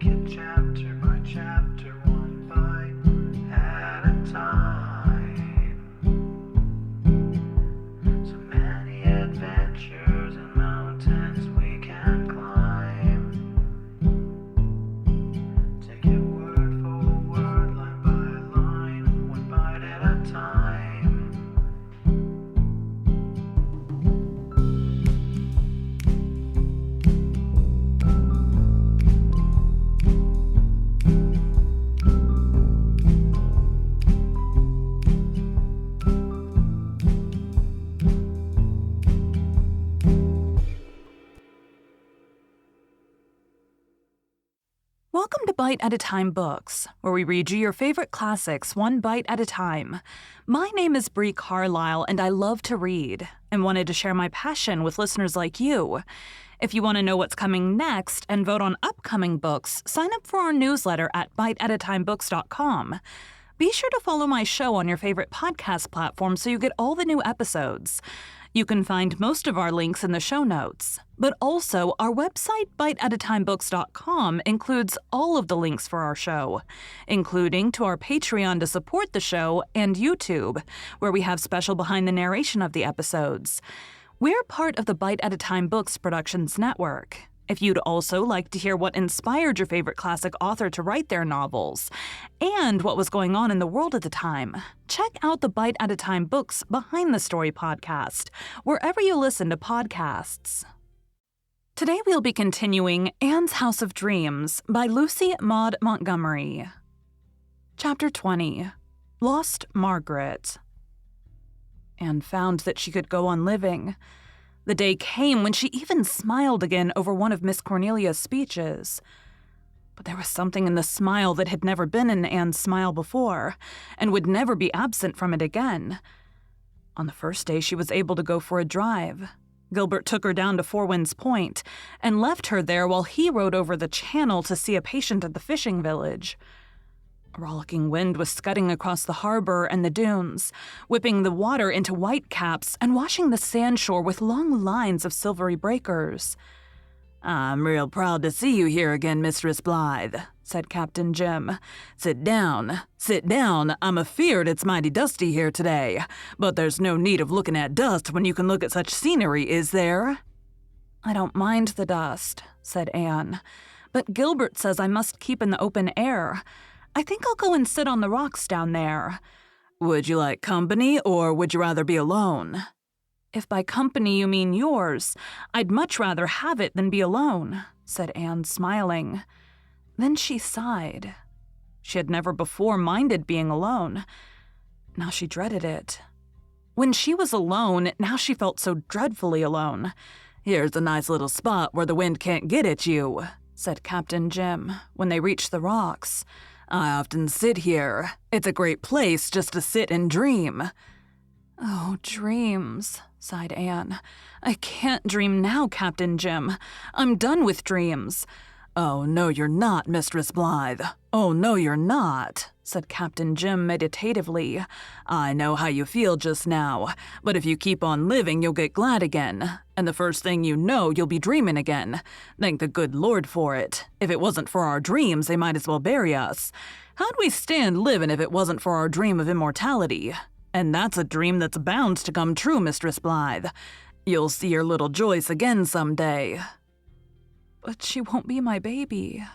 it chapter by chapter, one bite at a time. So many adventures and mountains we can climb. Take it word for word, line by line, one bite at a time. Welcome to Bite at a Time Books, where we read you your favorite classics one bite at a time. My name is Bree Carlisle, and I love to read, and wanted to share my passion with listeners like you. If you want to know what's coming next and vote on upcoming books, sign up for our newsletter at biteatatimebooks.com. Be sure to follow my show on your favorite podcast platform so you get all the new episodes. You can find most of our links in the show notes, but also our website, biteatatimebooks.com, includes all of the links for our show, including to our Patreon to support the show and YouTube, where we have special behind the narration of the episodes. We're part of the Bite at a Time Books Productions Network. If you'd also like to hear what inspired your favorite classic author to write their novels, and what was going on in the world at the time, check out the Bite at a Time Books Behind the Story podcast, wherever you listen to podcasts. Today we'll be continuing Anne's House of Dreams by Lucy Maud Montgomery. Chapter 20. Lost Margaret. Anne found that she could go on living. The day came when she even smiled again over one of Miss Cornelia's speeches. But there was something in the smile that had never been in Anne's smile before, and would never be absent from it again. On the first day, she was able to go for a drive. Gilbert took her down to Four Winds Point and left her there while he rode over the channel to see a patient at the fishing village. A rollicking wind was scudding across the harbor and the dunes, whipping the water into white caps and washing the sandshore with long lines of silvery breakers. "I'm real proud to see you here again, Mistress Blythe," said Captain Jim. Sit down. I'm afeard it's mighty dusty here today, but there's no need of looking at dust when you can look at such scenery, is there?" "I don't mind the dust," said Anne, "but Gilbert says I must keep in the open air. I think I'll go and sit on the rocks down there." "Would you like company, or would you rather be alone?" "If by company you mean yours, I'd much rather have it than be alone," said Anne, smiling. Then she sighed. She had never before minded being alone. Now she dreaded it. When she was alone, now she felt so dreadfully alone. "Here's a nice little spot where the wind can't get at you," said Captain Jim, when they reached the rocks. "I often sit here. It's a great place just to sit and dream." "Oh, dreams," sighed Anne. "I can't dream now, Captain Jim. I'm done with dreams." "Oh, no, you're not, Mistress Blythe. Oh, no, you're not," said Captain Jim meditatively. "I know how you feel just now, but if you keep on living, you'll get glad again. And the first thing you know, you'll be dreaming again. Thank the good Lord for it. If it wasn't for our dreams, they might as well bury us. How'd we stand living if it wasn't for our dream of immortality? And that's a dream that's bound to come true, Mistress Blythe. You'll see your little Joyce again some day." "But she won't be my baby,"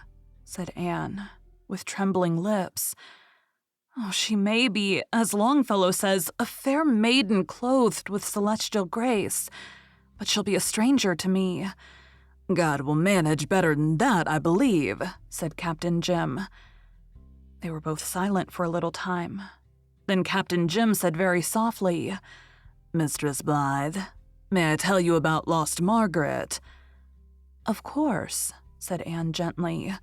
said Anne, with trembling lips. "Oh, she may be, as Longfellow says, a fair maiden clothed with celestial grace, but she'll be a stranger to me." "God will manage better than that, I believe," said Captain Jim. They were both silent for a little time. Then Captain Jim said very softly, "Mistress Blythe, may I tell you about lost Margaret?" "Of course," said Anne gently.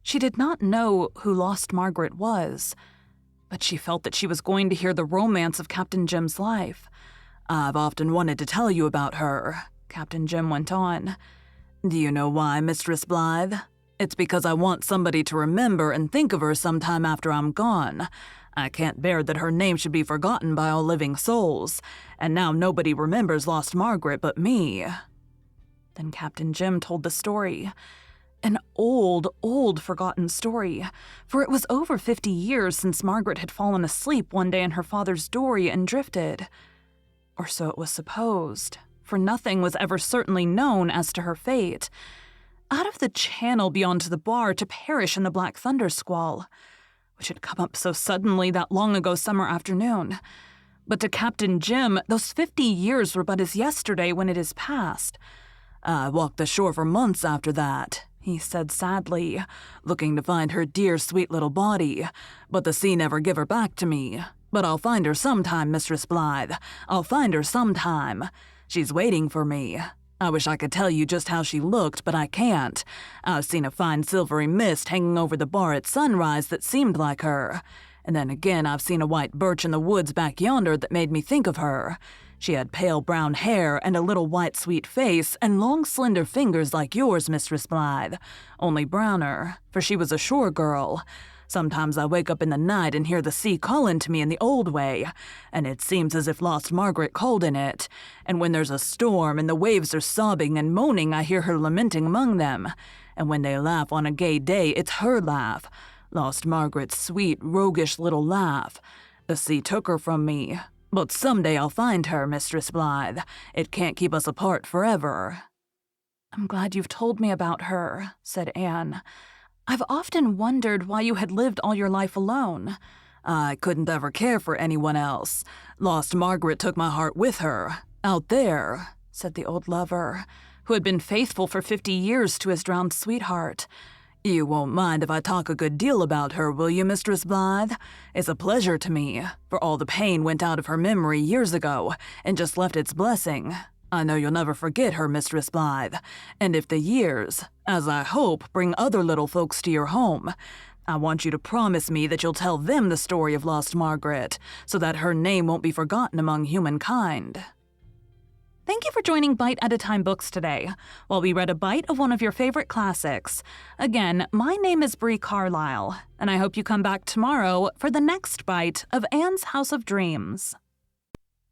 She did not know who lost Margaret was, but she felt that she was going to hear the romance of Captain Jim's life. "I've often wanted to tell you about her," Captain Jim went on. "Do you know why, Mistress Blythe? It's because I want somebody to remember and think of her sometime after I'm gone. I can't bear that her name should be forgotten by all living souls, and now nobody remembers lost Margaret but me." Then Captain Jim told the story. An old, old forgotten story, for it was over 50 years since Margaret had fallen asleep one day in her father's dory and drifted. Or so it was supposed, for nothing was ever certainly known as to her fate. Out of the channel beyond the bar to perish in the black thunder squall, which had come up so suddenly that long ago summer afternoon. But to Captain Jim, those 50 years were but as yesterday when it is past. I walked the shore for months after that, he said sadly, looking to find her dear sweet little body, but the sea never give her back to me. But I'll find her sometime, Mistress Blythe. I'll find her sometime. She's waiting for me. I wish I could tell you just how she looked, but I can't. I've seen a fine silvery mist hanging over the bar at sunrise that seemed like her. And then again I've seen a white birch in the woods back yonder that made me think of her. She had pale brown hair and a little white sweet face and long slender fingers like yours, Mistress Blythe, only browner, for she was a shore girl. Sometimes I wake up in the night and hear the sea calling to me in the old way, and it seems as if lost Margaret called in it. And when there's a storm and the waves are sobbing and moaning, I hear her lamenting among them. And when they laugh on a gay day, it's her laugh. Lost Margaret's sweet, roguish little laugh. The sea took her from me. But someday I'll find her, Mistress Blythe. It can't keep us apart forever. I'm glad you've told me about her, said Anne. I've often wondered why you had lived all your life alone. I couldn't ever care for anyone else. Lost Margaret took my heart with her. Out there, said the old lover, who had been faithful for 50 years to his drowned sweetheart. You won't mind if I talk a good deal about her, will you, Mistress Blythe? It's a pleasure to me, for all the pain went out of her memory years ago, and just left its blessing. I know you'll never forget her, Mistress Blythe, and if the years, as I hope, bring other little folks to your home, I want you to promise me that you'll tell them the story of lost Margaret, so that her name won't be forgotten among humankind. Thank you for joining Bite at a Time Books today, while we read a bite of one of your favorite classics. Again, my name is Bree Carlisle, and I hope you come back tomorrow for the next bite of Anne's House of Dreams.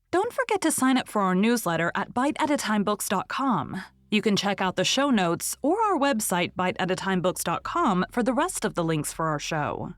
Don't forget to sign up for our newsletter at biteatatimebooks.com. You can check out the show notes or our website biteatatimebooks.com for the rest of the links for our show.